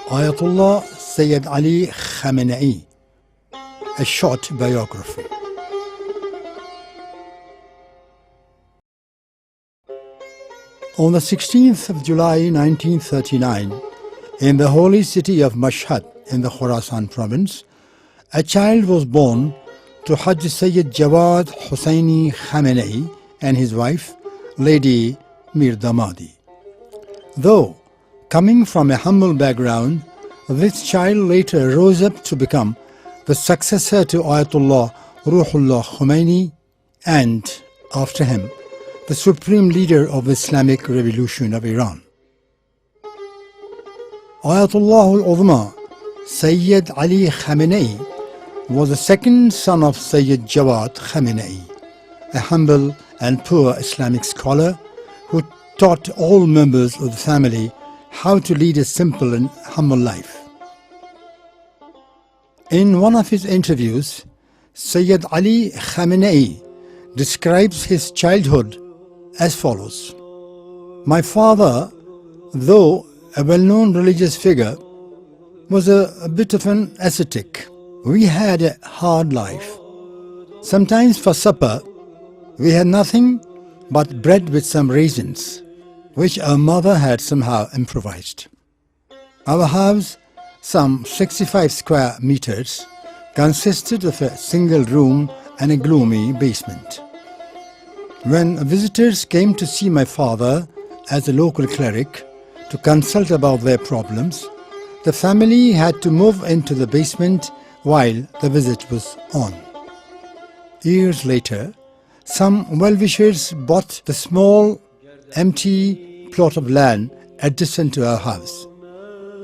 Ayatollah Sayyid Ali Khamenei, a short biography. On the 16th of July 1939, in the holy city of Mashhad in the Khorasan province, a child was born to Hajj Sayyid Jawad Hosseini Khamenei and his wife, Lady Mir Damadi. Though coming from a humble background, this child later rose up to become the successor to Ayatollah Ruhollah Khomeini and, after him, the supreme leader of the Islamic Revolution of Iran. Ayatollah al-Uzma Sayyid Ali Khamenei was the second son of Sayyid Jawad Khamenei, a humble and poor Islamic scholar who taught all members of the family how to lead a simple and humble life. In one of his interviews, Sayyid Ali Khamenei describes his childhood as follows. My father, though a well-known religious figure, was a bit of an ascetic. We had a hard life. Sometimes for supper, we had nothing but bread with some raisins, which our mother had somehow improvised. Our house, some 65 square meters, consisted of a single room and a gloomy basement. When visitors came to see my father as a local cleric to consult about their problems, the family had to move into the basement while the visit was on. Years later, some well-wishers bought the small, empty plot of land adjacent to our house.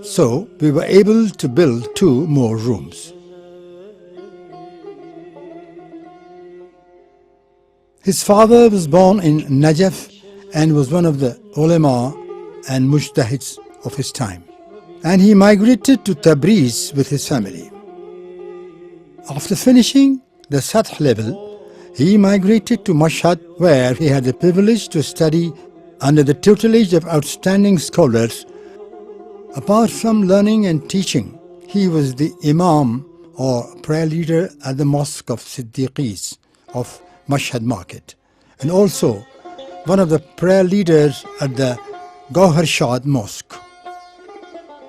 So we were able to build 2 more rooms. His father was born in Najaf and was one of the ulama and mujtahids of his time. And he migrated to Tabriz with his family. After finishing the Sath level, he migrated to Mashhad, where he had the privilege to study under the tutelage of outstanding scholars. Apart from learning and teaching, he was the imam or prayer leader at the Mosque of Siddiqis of Mashhad Market, and also one of the prayer leaders at the Gauhar Shad Mosque.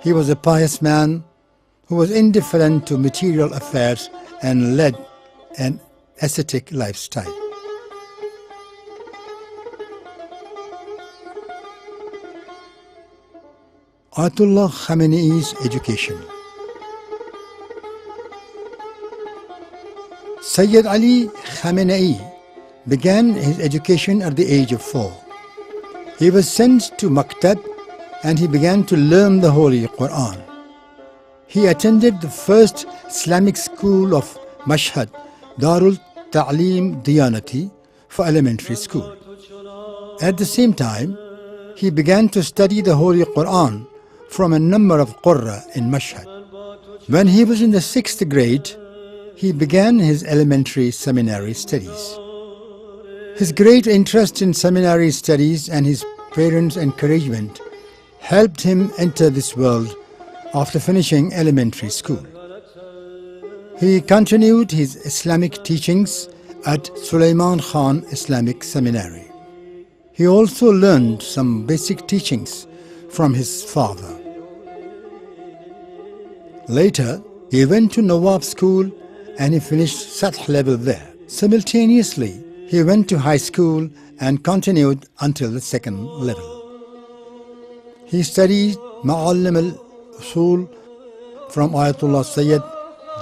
He was a pious man who was indifferent to material affairs and led an ascetic lifestyle. Ayatollah Khamenei's education. Sayyid Ali Khamenei began his education at the age of 4. He was sent to Maktab and he began to learn the Holy Quran. He attended the first Islamic school of Mashhad, Darul Ta'lim Diyanati, for elementary school. At the same time, he began to study the Holy Quran from a number of Qurra in Mashhad. When he was in the 6th grade, he began his elementary seminary studies. His great interest in seminary studies and his parents' encouragement helped him enter this world after finishing elementary school. He continued his Islamic teachings at Sulaiman Khan Islamic Seminary. He also learned some basic teachings from his father. Later, he went to Nawab School and he finished Sath level there. Simultaneously, he went to high school and continued until the 2nd level. He studied Ma'alim al-Usul from Ayatollah Sayyid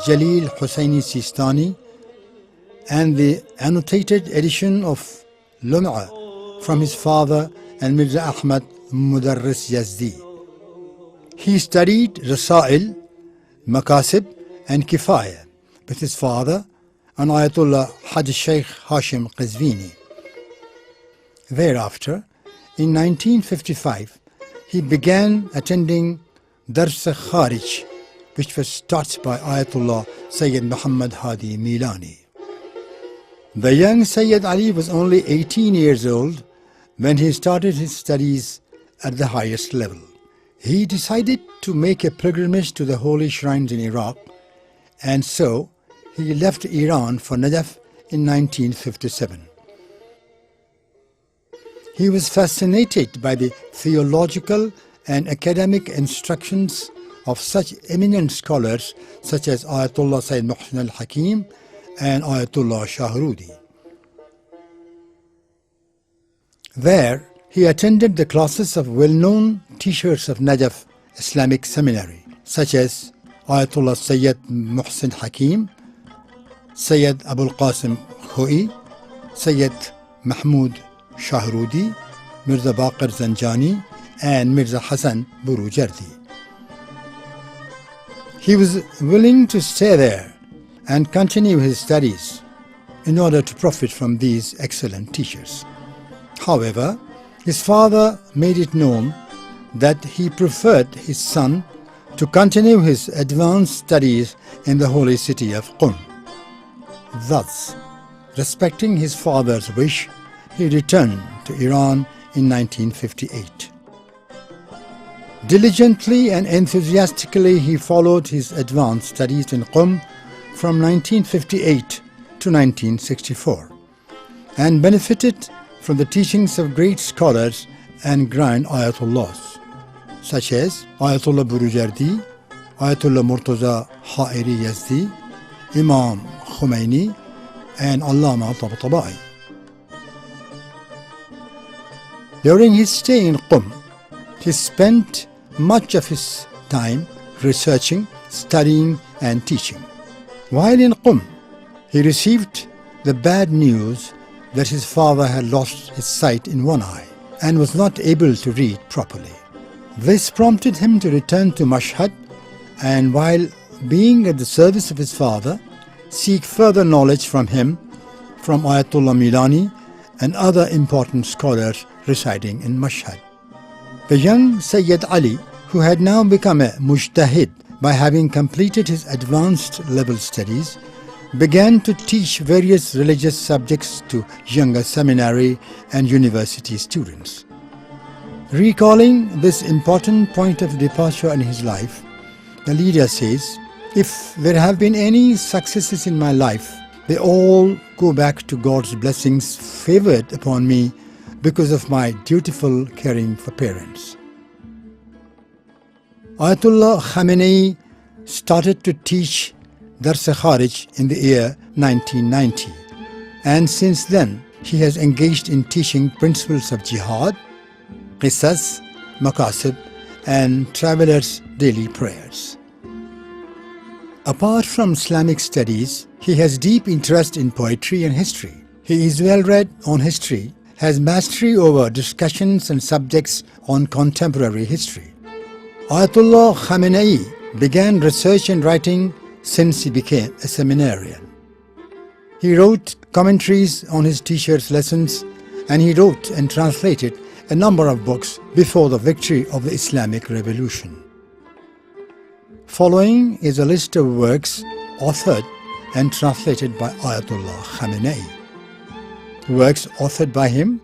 Jalil Hussaini Sistani and the annotated edition of Lum'a from his father and Mirza Ahmad Mudarris Yazdi. He studied Rasail, Makasib and Kifaya with his father and Ayatollah Haj Sheikh Hashim Qazvini. Thereafter, in 1955, he began attending Dars Kharij, which was taught by Ayatollah Sayyid Muhammad Hadi Milani. The young Sayyid Ali was only 18 years old when he started his studies at the highest level. He decided to make a pilgrimage to the holy shrines in Iraq, and so he left Iran for Najaf in 1957. He was fascinated by the theological and academic instructions of such eminent scholars such as Ayatollah Sayyid Muhsin al-Hakim and Ayatollah Shahrudi. There, he attended the classes of well-known teachers of Najaf Islamic Seminary, such as Ayatollah Sayyid Muhsin Hakim, Sayyid Abul Qasim Khoi, Sayyid Mahmud Shahrudi, Mirza Baqir Zanjani, and Mirza Hassan Burujardi. He was willing to stay there and continue his studies in order to profit from these excellent teachers. However, his father made it known that he preferred his son to continue his advanced studies in the holy city of Qum. Thus, respecting his father's wish, he returned to Iran in 1958. Diligently and enthusiastically he followed his advanced studies in Qum from 1958 to 1964 and benefited from the teachings of great scholars and grand Ayatollahs such as Ayatollah Burujardi, Ayatollah Murtaza Ha'iri Yazdi, Imam Khomeini, and Allama Tabatabai. During his stay in Qum, he spent much of his time researching, studying, and teaching. While in Qum, he received the bad news that his father had lost his sight in one eye and was not able to read properly. This prompted him to return to Mashhad and, while being at the service of his father, seek further knowledge from him, from Ayatollah Milani and other important scholars residing in Mashhad. The young Sayyid Ali, who had now become a mujtahid by having completed his advanced level studies, began to teach various religious subjects to younger seminary and university students. Recalling this important point of departure in his life, the leader says, "If there have been any successes in my life, they all go back to God's blessings favored upon me because of my dutiful caring for parents." Ayatollah Khamenei started to teach Dars Kharij in the year 1990, and since then he has engaged in teaching principles of jihad, qisas, maqasid, and travelers' daily prayers. Apart from Islamic studies, he has deep interest in poetry and history. He is well read on history, has mastery over discussions and subjects on contemporary history. Ayatollah Khamenei began research and writing since he became a seminarian. He wrote commentaries on his teachers' lessons, and he wrote and translated a number of books before the victory of the Islamic Revolution. Following is a list of works authored and translated by Ayatollah Khamenei. Works authored by him: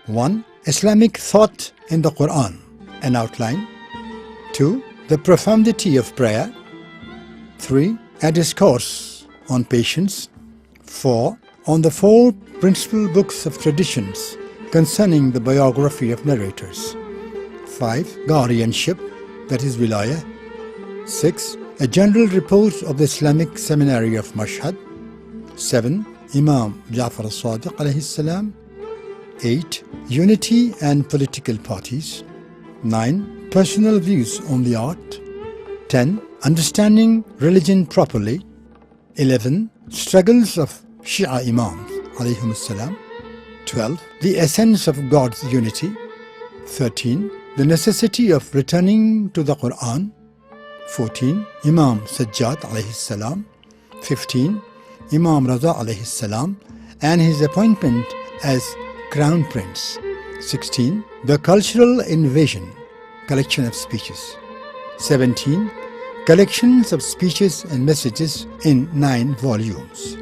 1. Islamic Thought in the Quran, an outline. 2. The Profundity of Prayer. 3. A Discourse on Patience. 4. On the 4 Principal Books of Traditions concerning the biography of narrators. 5. Guardianship, that is Wilayah. 6. A General Report of the Islamic Seminary of Mashhad. 7. Imam Ja'far al-Sadiq alayhi salam. 8. Unity and Political Parties. 9. Personal Views on the Art. 10. Understanding Religion Properly. 11. Struggles of Shia Imams alayhim salam. 12. The Essence of God's Unity. 13. The Necessity of Returning to the Quran. 14. Imam Sajjad alayhi salam. 15. Imam Raza alayhi salam and his appointment as Crown Prince. 16. The Cultural Invasion, collection of speeches. 17. Collections of speeches and messages in 9 volumes.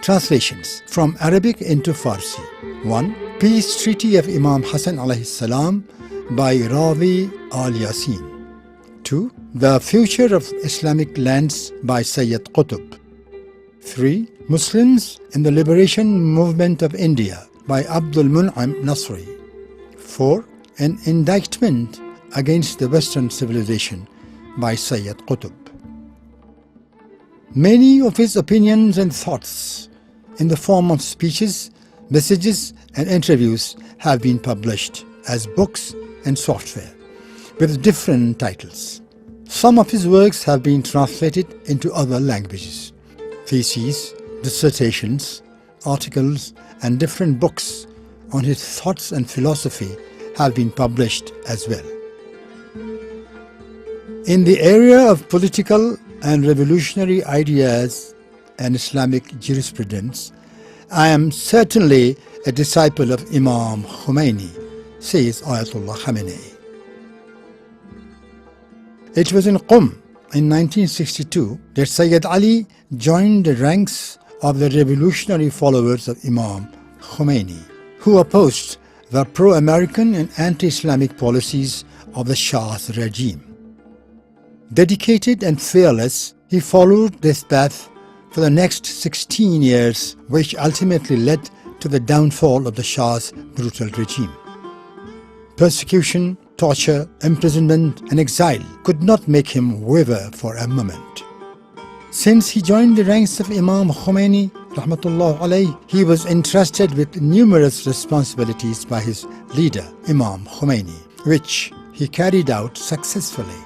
Translations from Arabic into Farsi. 1. Peace Treaty of Imam Hassan alayhi salam by Ravi Al Yasin. 2. The Future of Islamic Lands by Sayyid Qutb. 3. Muslims in the Liberation Movement of India by Abdul Mun'im Nasri. 4. An Indictment Against the Western Civilization by Sayyid Qutb. Many of his opinions and thoughts in the form of speeches, messages and interviews have been published as books and software with different titles. Some of his works have been translated into other languages. Theses, dissertations, articles and different books on his thoughts and philosophy have been published as well. In the area of political and revolutionary ideas and Islamic jurisprudence, I am certainly a disciple of Imam Khomeini, says Ayatollah Khamenei. It was in Qom in 1962 that Sayyid Ali joined the ranks of the revolutionary followers of Imam Khomeini, who opposed the pro-American and anti-Islamic policies of the Shah's regime. Dedicated and fearless, he followed this path for the next 16 years, which ultimately led to the downfall of the Shah's brutal regime. Persecution, torture, imprisonment and exile could not make him waver for a moment. Since he joined the ranks of Imam Khomeini, rahmatullah alayhi, he was entrusted with numerous responsibilities by his leader, Imam Khomeini, which he carried out successfully.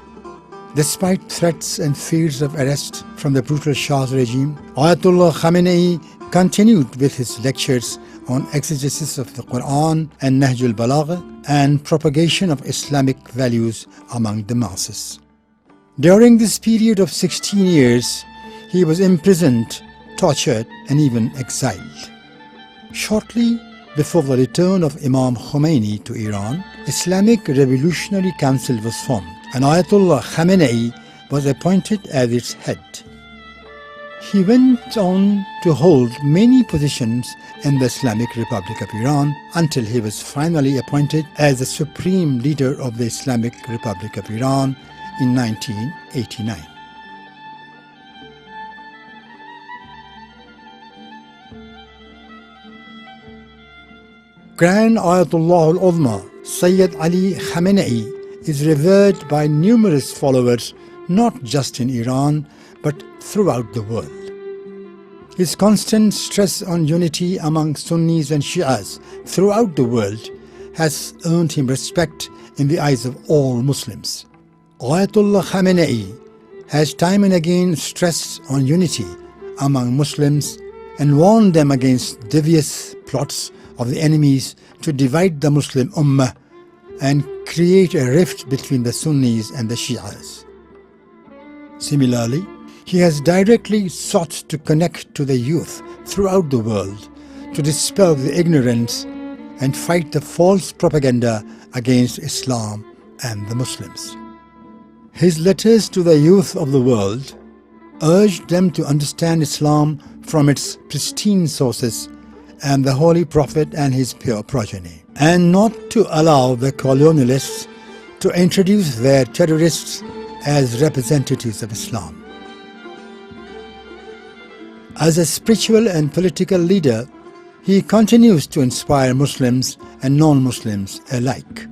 Despite threats and fears of arrest from the brutal Shah's regime, Ayatollah Khamenei continued with his lectures on exegesis of the Quran and Nahj al-Balagha and propagation of Islamic values among the masses. During this period of 16 years, he was imprisoned, tortured and even exiled. Shortly before the return of Imam Khomeini to Iran, Islamic Revolutionary Council was formed and Ayatollah Khamenei was appointed as its head. He went on to hold many positions in the Islamic Republic of Iran until he was finally appointed as the Supreme Leader of the Islamic Republic of Iran in 1989. Grand Ayatollah al-Uzma Sayyid Ali Khamenei is revered by numerous followers not just in Iran but throughout the world. His constant stress on unity among Sunnis and Shias throughout the world has earned him respect in the eyes of all Muslims. Ayatollah Khamenei has time and again stressed on unity among Muslims and warned them against devious plots of the enemies to divide the Muslim Ummah and create a rift between the Sunnis and the Shias. Similarly, he has directly sought to connect to the youth throughout the world to dispel the ignorance and fight the false propaganda against Islam and the Muslims. His letters to the youth of the world urged them to understand Islam from its pristine sources and the Holy Prophet and his pure progeny, and not to allow the colonialists to introduce their terrorists as representatives of Islam. As a spiritual and political leader, he continues to inspire Muslims and non-Muslims alike.